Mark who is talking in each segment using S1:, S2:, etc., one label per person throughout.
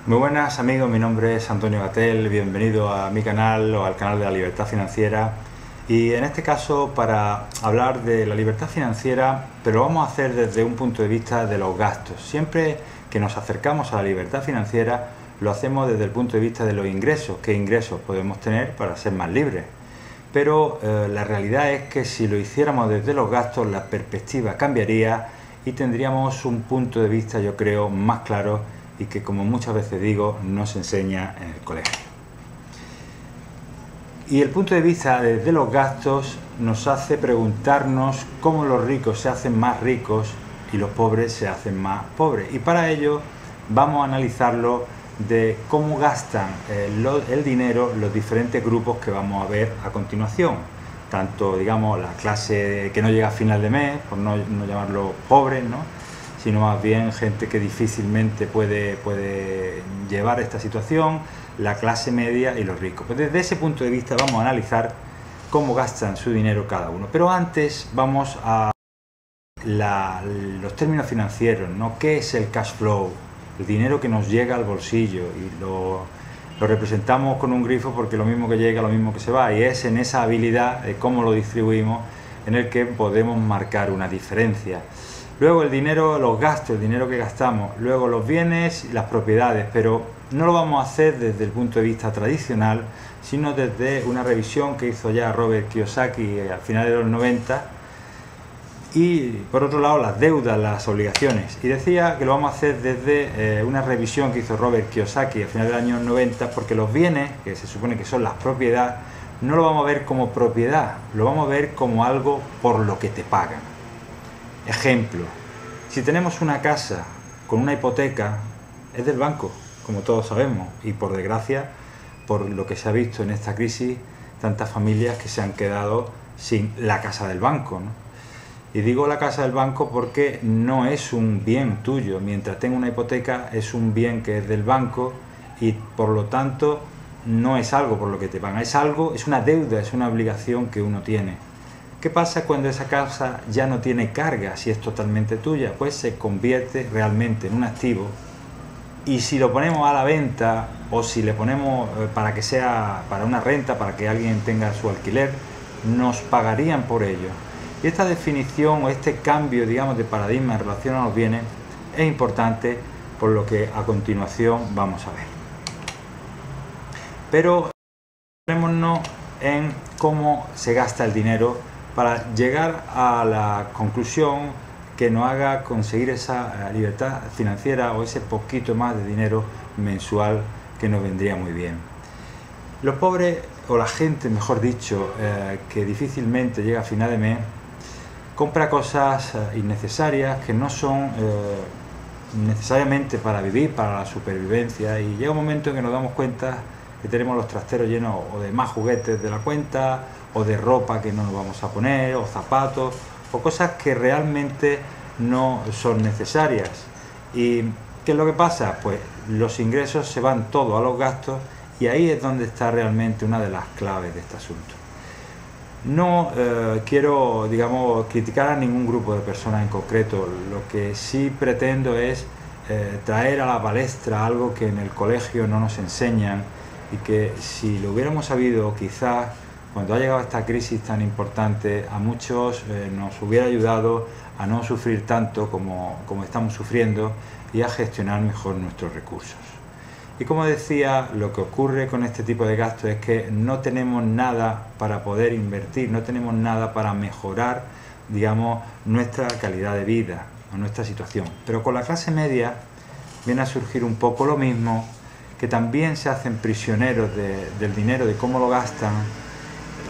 S1: Muy buenas amigos, mi nombre es Antonio Gatel, bienvenido a mi canal o al canal de la Libertad Financiera, y en este caso para hablar de la libertad financiera, pero lo vamos a hacer desde un punto de vista de los gastos. Siempre que nos acercamos a la libertad financiera lo hacemos desde el punto de vista de los ingresos, qué ingresos podemos tener para ser más libres. Pero la realidad es que si lo hiciéramos desde los gastos, la perspectiva cambiaría y tendríamos un punto de vista, yo creo, más claro, y que, como muchas veces digo, no se enseña en el colegio. Y el punto de vista desde los gastos nos hace preguntarnos cómo los ricos se hacen más ricos y los pobres se hacen más pobres. Y para ello vamos a analizarlo de cómo gastan el dinero los diferentes grupos que vamos a ver a continuación. Tanto, digamos, la clase que no llega a final de mes, por no llamarlo pobres, ¿no?, sino más bien gente que difícilmente puede llevar esta situación, la clase media y los ricos. Pues desde ese punto de vista vamos a analizar cómo gastan su dinero cada uno. Pero antes vamos a los términos financieros, ¿no? ¿Qué es el cash flow? El dinero que nos llega al bolsillo, y lo representamos con un grifo porque lo mismo que llega, lo mismo que se va, y es en esa habilidad de cómo lo distribuimos en el que podemos marcar una diferencia. Luego el dinero, los gastos, el dinero que gastamos, luego los bienes y las propiedades, pero no lo vamos a hacer desde el punto de vista tradicional, sino desde una revisión que hizo ya Robert Kiyosaki a finales de los 90, y por otro lado las deudas, las obligaciones. Y decía que lo vamos a hacer desde una revisión que hizo Robert Kiyosaki a finales de los años 90, porque los bienes, que se supone que son las propiedades, no lo vamos a ver como propiedad, lo vamos a ver como algo por lo que te pagan. Ejemplo, si tenemos una casa con una hipoteca, es del banco, como todos sabemos, y por desgracia, por lo que se ha visto en esta crisis, tantas familias que se han quedado sin la casa del banco, ¿no? Y digo la casa del banco porque no es un bien tuyo, mientras tenga una hipoteca es un bien que es del banco y por lo tanto no es algo por lo que te pagan, es algo, es una deuda, es una obligación que uno tiene. ¿Qué pasa cuando esa casa ya no tiene carga, si es totalmente tuya? Pues se convierte realmente en un activo, y si lo ponemos a la venta o si le ponemos para que sea para una renta, para que alguien tenga su alquiler, nos pagarían por ello. Y esta definición o este cambio, digamos, de paradigma en relación a los bienes es importante, por lo que a continuación vamos a ver. Pero centrémonos en cómo se gasta el dinero para llegar a la conclusión que nos haga conseguir esa libertad financiera o ese poquito más de dinero mensual que nos vendría muy bien. Los pobres, o la gente mejor dicho, que difícilmente llega a final de mes, compra cosas innecesarias que no son necesariamente para vivir, para la supervivencia, y llega un momento en que nos damos cuenta que tenemos los trasteros llenos o de más juguetes de la cuenta, o de ropa que no nos vamos a poner, o zapatos, o cosas que realmente no son necesarias. ¿Y qué es lo que pasa? Pues los ingresos se van todos a los gastos, y ahí es donde está realmente una de las claves de este asunto. No quiero, digamos, criticar a ningún grupo de personas en concreto. Lo que sí pretendo es traer a la palestra algo que en el colegio no nos enseñan, y que si lo hubiéramos sabido, quizás cuando ha llegado esta crisis tan importante, a muchos nos hubiera ayudado a no sufrir tanto como estamos sufriendo, y a gestionar mejor nuestros recursos. Y como decía, lo que ocurre con este tipo de gastos es que no tenemos nada para poder invertir, no tenemos nada para mejorar, digamos, nuestra calidad de vida o nuestra situación. Pero con la clase media viene a surgir un poco lo mismo, que también se hacen prisioneros del dinero, de cómo lo gastan,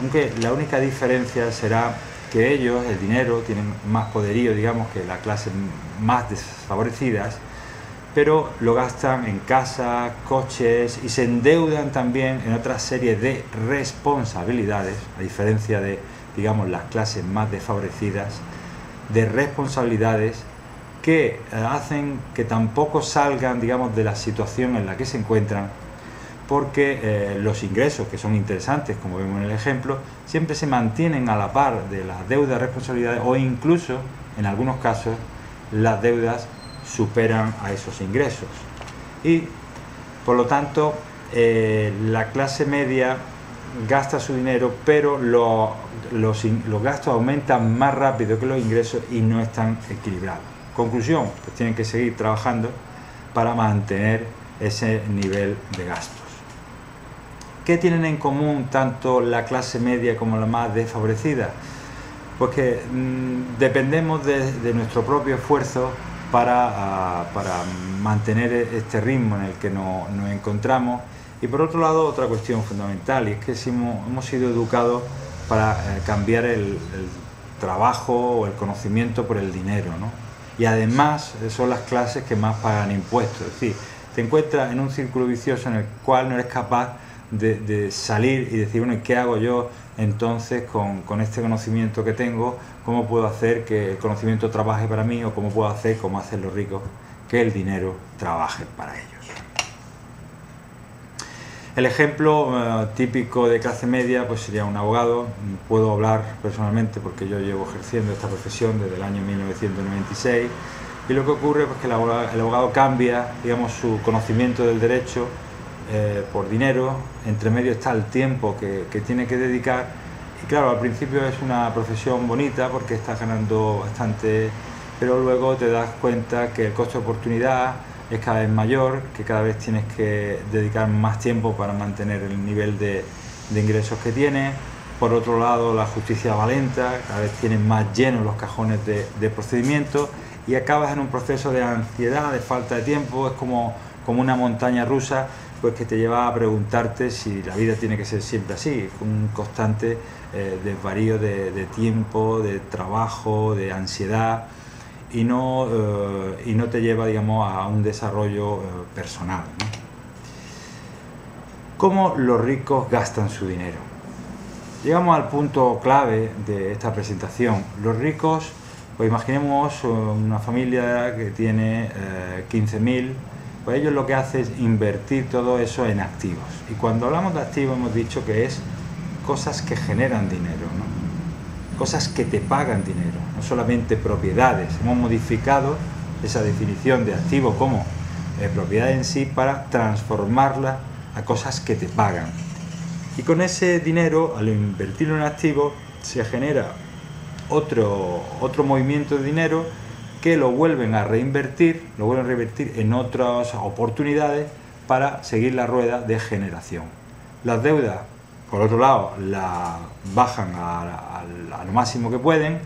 S1: aunque la única diferencia será que ellos, el dinero, tienen más poderío, digamos, que la clase más desfavorecidas, pero lo gastan en casas, coches, y se endeudan también en otra serie de responsabilidades, a diferencia de, digamos, las clases más desfavorecidas, de responsabilidades que hacen que tampoco salgan, digamos, de la situación en la que se encuentran, porque los ingresos, que son interesantes, como vemos en el ejemplo, siempre se mantienen a la par de las deudas, responsabilidades, o incluso, en algunos casos, las deudas superan a esos ingresos. Y Por lo tanto, la clase media gasta su dinero, pero los gastos aumentan más rápido que los ingresos y no están equilibrados. Conclusión, pues tienen que seguir trabajando para mantener ese nivel de gastos. ¿Qué tienen en común tanto la clase media como la más desfavorecida? Pues que dependemos de nuestro propio esfuerzo para mantener este ritmo en el que nos encontramos. Y por otro lado, otra cuestión fundamental, y es que hemos sido educados para cambiar el trabajo o el conocimiento por el dinero, ¿no? Y además son las clases que más pagan impuestos. Es decir, te encuentras en un círculo vicioso en el cual no eres capaz de salir y decir, bueno, ¿y qué hago yo entonces con este conocimiento que tengo? ¿Cómo puedo hacer que el conocimiento trabaje para mí? ¿O cómo puedo hacer, como hacen los ricos, que el dinero trabaje para ellos? El ejemplo típico de clase media pues sería un abogado. Puedo hablar personalmente porque yo llevo ejerciendo esta profesión desde el año 1996, y lo que ocurre es que el abogado cambia, digamos, su conocimiento del derecho por dinero. Entre medio está el tiempo que tiene que dedicar, y claro, al principio es una profesión bonita porque estás ganando bastante, pero luego te das cuenta que el costo de oportunidad es cada vez mayor, que cada vez tienes que dedicar más tiempo para mantener el nivel de ingresos que tienes. Por otro lado, la justicia va lenta, cada vez tienes más llenos los cajones de procedimientos, y acabas en un proceso de ansiedad, de falta de tiempo. Es como una montaña rusa, pues que te lleva a preguntarte si la vida tiene que ser siempre así, un constante desvarío de tiempo, de trabajo, de ansiedad, y no te lleva, digamos, a un desarrollo personal, ¿no? ¿Cómo los ricos gastan su dinero? Llegamos al punto clave de esta presentación. Los ricos, pues imaginemos una familia que tiene 15.000, pues ellos lo que hacen es invertir todo eso en activos. Y cuando hablamos de activos hemos dicho que es cosas que generan dinero, ¿no? Cosas que te pagan dinero, no solamente propiedades. Hemos modificado esa definición de activo como propiedad en sí para transformarla a cosas que te pagan. Y con ese dinero, al invertirlo en activos, se genera otro movimiento de dinero que lo vuelven a reinvertir en otras oportunidades para seguir la rueda de generación. Las deudas, por otro lado, la bajan a lo máximo que pueden.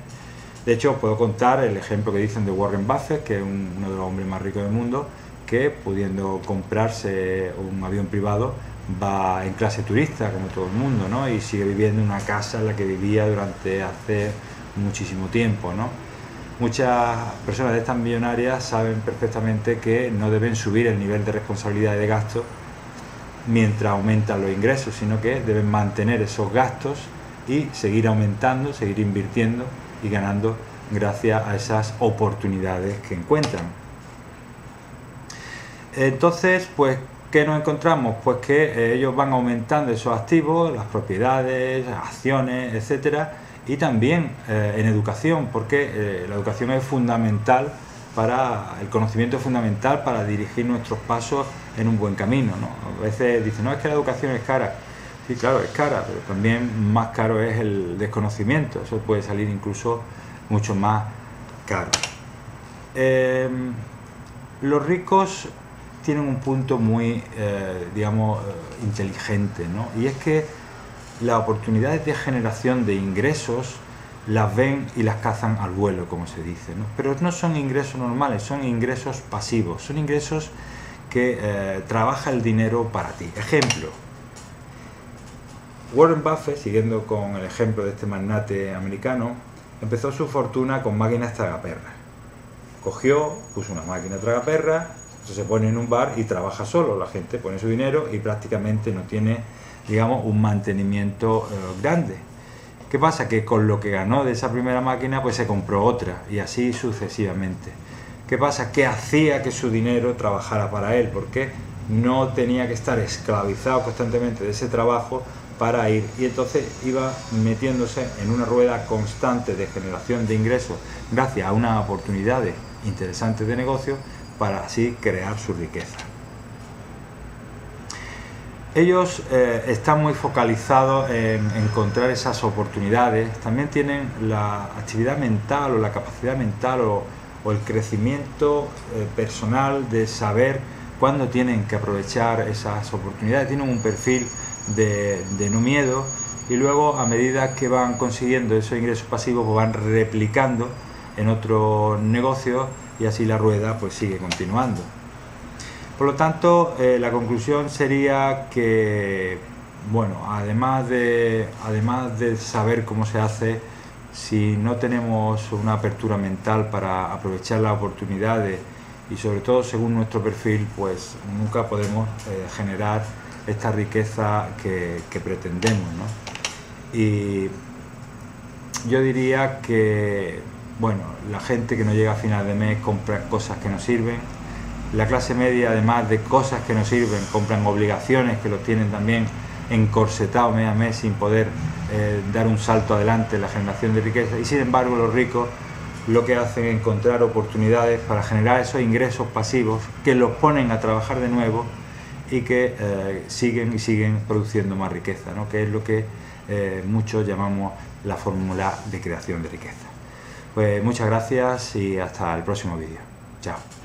S1: De hecho, puedo contar el ejemplo que dicen de Warren Buffett, que es uno de los hombres más ricos del mundo, que pudiendo comprarse un avión privado va en clase turista, como todo el mundo, ¿no? Y sigue viviendo en una casa en la que vivía durante hace muchísimo tiempo, ¿no? Muchas personas de estas millonarias saben perfectamente que no deben subir el nivel de responsabilidad y de gasto mientras aumentan los ingresos, sino que deben mantener esos gastos y seguir aumentando, seguir invirtiendo y ganando gracias a esas oportunidades que encuentran. Entonces, pues, ¿qué nos encontramos? Pues que ellos van aumentando esos activos, las propiedades, acciones, etcétera, y también en educación, porque la educación es fundamental el conocimiento es fundamental para dirigir nuestros pasos en un buen camino, ¿no? A veces dicen, no, es que la educación es cara. Sí, claro, es cara, pero también más caro es el desconocimiento. Eso puede salir incluso mucho más caro. Los ricos tienen un punto muy, digamos, inteligente, ¿no? Y es que las oportunidades de generación de ingresos las ven y las cazan al vuelo, como se dice, ¿no? Pero no son ingresos normales, son ingresos pasivos, son ingresos que trabaja el dinero para ti. Ejemplo, Warren Buffett, siguiendo con el ejemplo de este magnate americano, empezó su fortuna con máquinas tragaperras. Cogió, puso una máquina tragaperras, se pone en un bar y trabaja solo. La gente pone su dinero y prácticamente no tiene, digamos, un mantenimiento grande. ¿Qué pasa? Que con lo que ganó de esa primera máquina, pues se compró otra, y así sucesivamente. ¿Qué pasa? Que hacía que su dinero trabajara para él, porque no tenía que estar esclavizado constantemente de ese trabajo para ir, y entonces iba metiéndose en una rueda constante de generación de ingresos gracias a unas oportunidades interesantes de negocio para así crear su riqueza. Ellos están muy focalizados en encontrar esas oportunidades. También tienen la actividad mental o la capacidad mental o el crecimiento personal de saber cuándo tienen que aprovechar esas oportunidades. Tienen un perfil de no miedo, y luego, a medida que van consiguiendo esos ingresos pasivos, pues van replicando en otros negocios, y así la rueda pues sigue continuando. Por lo tanto, la conclusión sería que, bueno, además de saber cómo se hace, si no tenemos una apertura mental para aprovechar las oportunidades y sobre todo según nuestro perfil, pues nunca podemos generar esta riqueza que pretendemos, ¿no? Y yo diría que, bueno, la gente que no llega a final de mes compra cosas que no sirven. La clase media, además de cosas que no sirven, compran obligaciones que los tienen también encorsetados mes a mes sin poder dar un salto adelante en la generación de riqueza. Y sin embargo, los ricos lo que hacen es encontrar oportunidades para generar esos ingresos pasivos que los ponen a trabajar de nuevo y que siguen produciendo más riqueza, ¿no? Que es lo que muchos llamamos la fórmula de creación de riqueza. Pues muchas gracias y hasta el próximo vídeo. Chao.